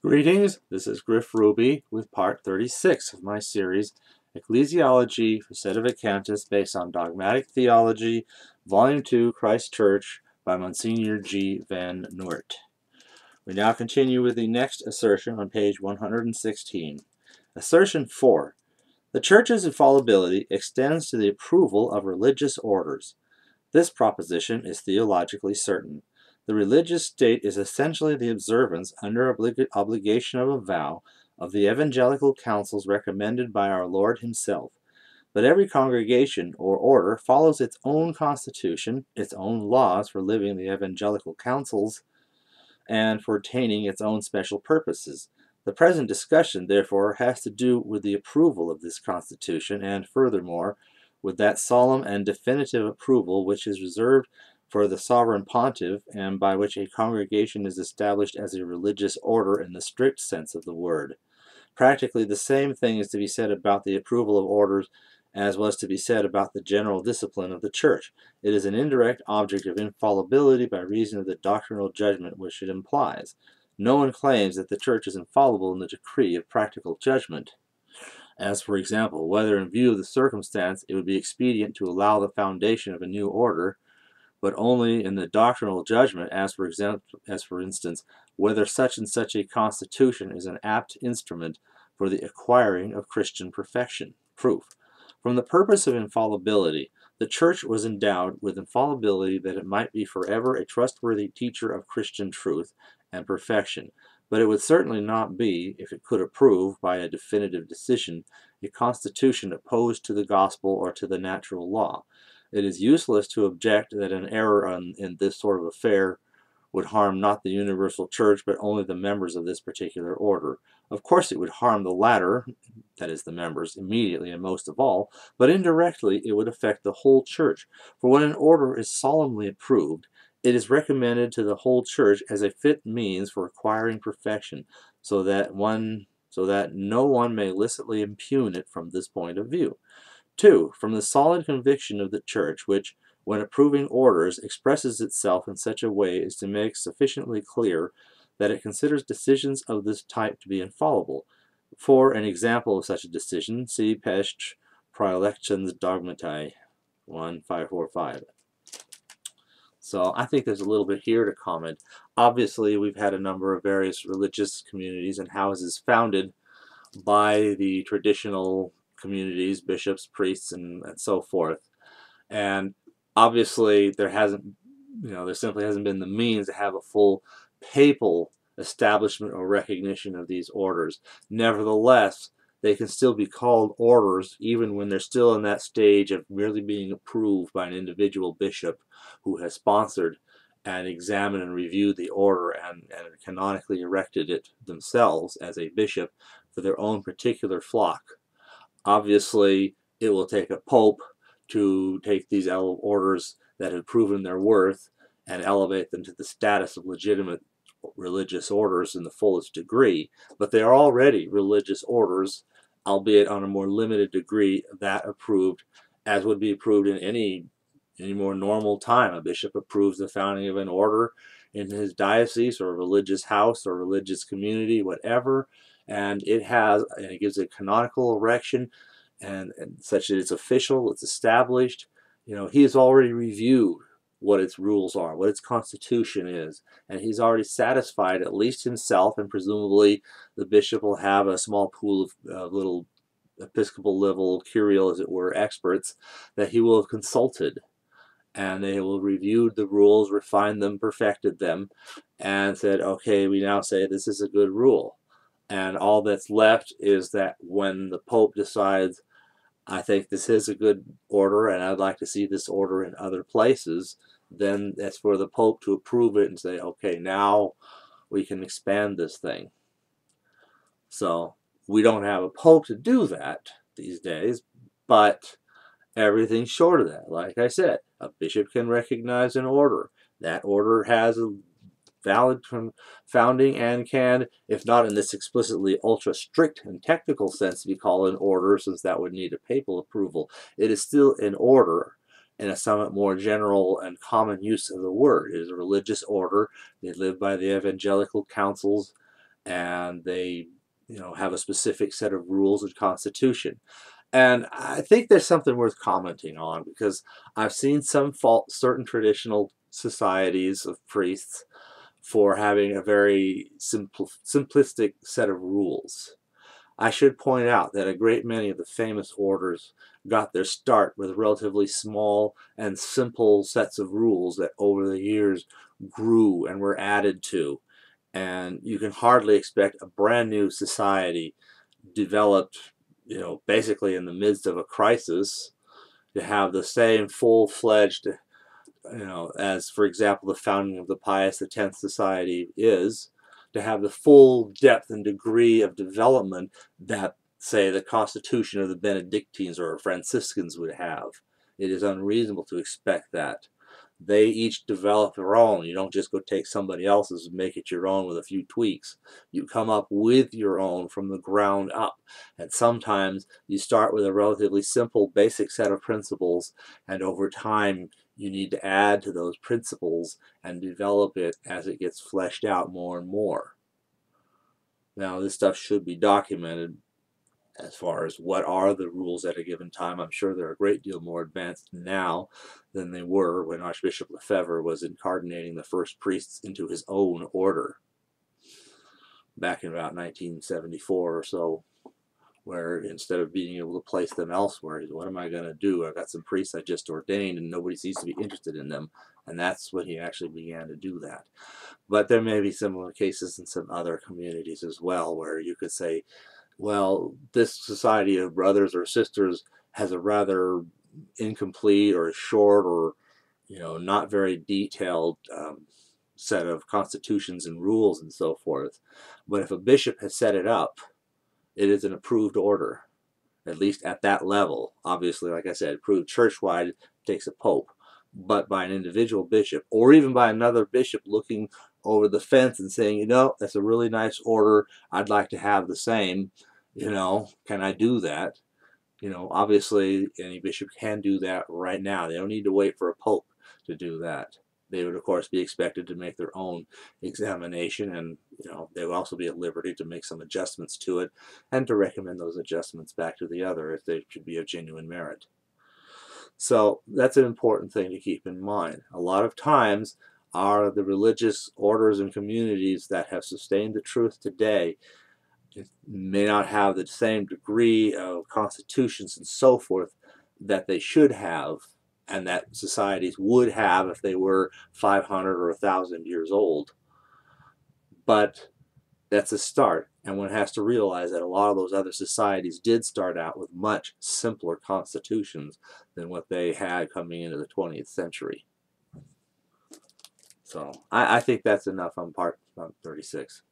Greetings, this is Griff Ruby with part 36 of my series, Ecclesiology for Sedevacantists, based on Dogmatic Theology, Volume 2, Christ Church, by Msgr G. van Noort. We now continue with the next assertion on page 116. Assertion 4. The Church's infallibility extends to the approval of religious orders. This proposition is theologically certain. The religious state is essentially the observance, under obligation of a vow, of the evangelical counsels recommended by our Lord himself. But every congregation or order follows its own constitution, its own laws for living the evangelical counsels, and for attaining its own special purposes. The present discussion, therefore, has to do with the approval of this constitution, and furthermore, with that solemn and definitive approval which is reserved for the sovereign pontiff, and by which a congregation is established as a religious order in the strict sense of the word. Practically the same thing is to be said about the approval of orders as was to be said about the general discipline of the Church. It is an indirect object of infallibility by reason of the doctrinal judgment which it implies. No one claims that the Church is infallible in the decree of practical judgment, as, for example, whether in view of the circumstance it would be expedient to allow the foundation of a new order, but only in the doctrinal judgment, as for instance, whether such and such a constitution is an apt instrument for the acquiring of Christian perfection. Proof. From the purpose of infallibility, the Church was endowed with infallibility that it might be forever a trustworthy teacher of Christian truth and perfection, but it would certainly not be, if it could approve, by a definitive decision, a constitution opposed to the gospel or to the natural law. It is useless to object that an error in this sort of affair would harm not the universal Church, but only the members of this particular order. Of course it would harm the latter, that is, the members, immediately and most of all, but indirectly it would affect the whole Church. For when an order is solemnly approved, it is recommended to the whole Church as a fit means for acquiring perfection, so that no one may illicitly impugn it from this point of view. 2. From the solid conviction of the Church, which, when approving orders, expresses itself in such a way as to make sufficiently clear that it considers decisions of this type to be infallible. For an example of such a decision, see Pescht Praelections Dogmatae 1545. So I think there's a little bit here to comment. Obviously, we've had a number of various religious communities and houses founded by the traditional communities, bishops, priests, and so forth. And obviously there simply hasn't been the means to have a full papal establishment or recognition of these orders. Nevertheless, they can still be called orders even when they're still in that stage of merely being approved by an individual bishop who has sponsored and examined and reviewed the order and canonically erected it themselves as a bishop for their own particular flock. Obviously, it will take a pope to take these orders that have proven their worth and elevate them to the status of legitimate religious orders in the fullest degree, but they are already religious orders, albeit on a more limited degree that approved as would be approved in any more normal time. A bishop approves the founding of an order in his diocese or a religious house or religious community, whatever, and it gives a canonical erection and such that it's official, it's established. He has already reviewed what its rules are, what its constitution is, and he's already satisfied, at least himself, and presumably the bishop will have a small pool of little episcopal level curial, as it were, experts that he will have consulted, and they will have reviewed the rules, refined them, perfected them, and said, okay, we now say this is a good rule. And all that's left is that when the Pope decides, I think this is a good order and I'd like to see this order in other places, then that's for the Pope to approve it and say, okay, now we can expand this thing. So we don't have a Pope to do that these days, but everything short of that. Like I said, a bishop can recognize an order. That order has a valid founding and can, if not in this explicitly ultra strict and technical sense, be called an order, since that would need a papal approval. It is still an order in a somewhat more general and common use of the word. It is a religious order. They live by the evangelical counsels and they, have a specific set of rules and constitution. And I think there's something worth commenting on, because I've seen some fault certain traditional societies of priests for having a very simplistic set of rules. I should point out that a great many of the famous orders got their start with relatively small and simple sets of rules that over the years grew and were added to. And you can hardly expect a brand new society developed, basically in the midst of a crisis, to have the same full-fledged, as, for example, the founding of the Pius X Society is, to have the full depth and degree of development that, say, the Constitution of the Benedictines or Franciscans would have. It is unreasonable to expect that. They each develop their own. You don't just go take somebody else's and make it your own with a few tweaks. You come up with your own from the ground up. And sometimes you start with a relatively simple, basic set of principles, and over time you need to add to those principles and develop it as it gets fleshed out more and more. Now, this stuff should be documented as far as what are the rules at a given time. I'm sure they're a great deal more advanced now than they were when Archbishop Lefebvre was incarnating the first priests into his own order back in about 1974 or so, where instead of being able to place them elsewhere, what am I going to do? I've got some priests I just ordained and nobody seems to be interested in them. And that's when he actually began to do that. But there may be similar cases in some other communities as well, where you could say, well, this society of brothers or sisters has a rather incomplete or short or, not very detailed set of constitutions and rules and so forth. But if a bishop has set it up, it is an approved order, at least at that level. Obviously, like I said, approved church-wide takes a pope. But by an individual bishop, or even by another bishop looking over the fence and saying, that's a really nice order, I'd like to have the same, can I do that? Obviously any bishop can do that right now. They don't need to wait for a pope to do that. They would, of course, be expected to make their own examination, and they would also be at liberty to make some adjustments to it and to recommend those adjustments back to the other if they should be of genuine merit. So that's an important thing to keep in mind. A lot of times are the religious orders and communities that have sustained the truth today may not have the same degree of constitutions and so forth that they should have, and that societies would have if they were 500 or 1,000 years old. But that's a start, and one has to realize that a lot of those other societies did start out with much simpler constitutions than what they had coming into the 20th century. So I think that's enough on part 36.